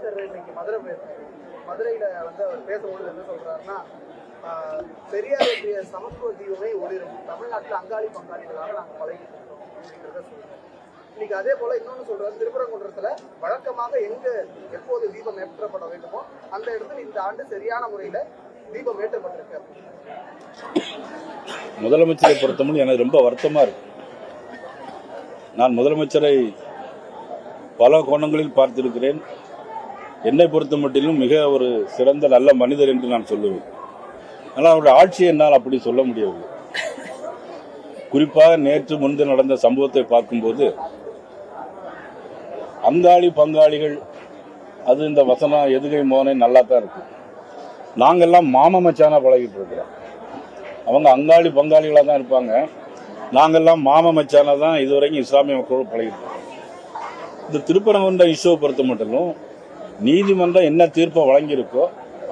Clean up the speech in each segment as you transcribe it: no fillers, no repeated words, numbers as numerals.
முதலமைச்சர் இன்னைக்கு மதுரையில வந்து அவர் பேசும்போது என்ன சொல்றாருன்னா, பெரியாருடைய சமத்துவ தீபமே ஒளிரும், தமிழ்நாட்டில் அங்காளி பங்காளிகளாக நாங்கள் பழகிட்டு இருக்கோம் அப்படிங்கிறத சொல்றோம். இன்னைக்கு அதே போல இன்னொன்னு சொல்றாரு, திருப்பரங்குன்றத்துல வழக்கமாக எப்போது தீபம் ஏற்றப்பட வேண்டுமோ அந்த இடத்துல இந்த ஆண்டு சரியான முறையில தீபம் ஏற்றப்பட்டிருக்கு. முதலமைச்சரை பொறுத்தவரை எனக்கு ரொம்ப வருத்தமா இருக்கு. நான் முதலமைச்சரை பல கோணங்களில் பார்த்திருக்கிறேன். என்னை பொறுத்த மட்டிலும் மிக ஒரு சிறந்த நல்ல மனிதர் என்று நான் சொல்லுவேன். ஆனால் அவருடைய ஆட்சியை என்னால் அப்படி சொல்ல முடியவில்லை. குறிப்பாக நேற்று முன்பு நடந்த சம்பவத்தை பார்க்கும்போது அங்காளி பங்காளிகள், அது இந்த வசனம் எதுகை மோனை நல்லா தான் இருக்கு. நாங்கெல்லாம் மாம மச்சானா பழகிட்டு இருக்கிறோம். அவங்க அங்காளி பங்காளிகளாக தான் இருப்பாங்க. நாங்கெல்லாம் மாம மச்சானா தான் இதுவரைக்கும் இஸ்லாமிய மக்களோடு பழகிட்டு இருக்கோம். இந்த திருப்பரங்குன்ற இஷ்யூவை பொறுத்த மட்டும் நீதிமன்றம் என்ன தீர்ப்பை வழங்கியிருக்கோ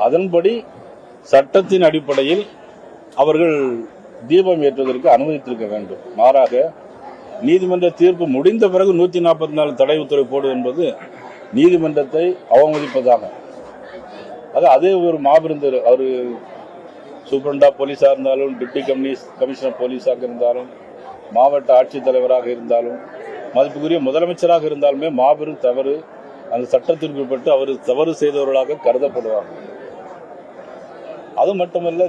அதன்படி சட்டத்தின் அடிப்படையில் அவர்கள் தீபம் ஏற்றுவதற்கு அனுமதித்திருக்க வேண்டும். மாறாக நீதிமன்ற தீர்ப்பு முடிந்த பிறகு 144 தடை உத்தரவு போடுவது என்பது நீதிமன்றத்தை அவமதிப்பதாக. அதே ஒரு மாபெரும் அவர் சூப்பரண்டா போலீஸாக இருந்தாலும், டிப்டி கமிஷனர் போலீஸாக இருந்தாலும், மாவட்ட ஆட்சித்தலைவராக இருந்தாலும், மதிப்புக்குரிய முதலமைச்சராக இருந்தாலுமே மாபெரும் தவறு. அந்த சட்டத்திற்கு உட்பட்டு அவர் தவறு செய்தவர்களாக கருதப்படுவார்கள். அது மட்டுமல்ல,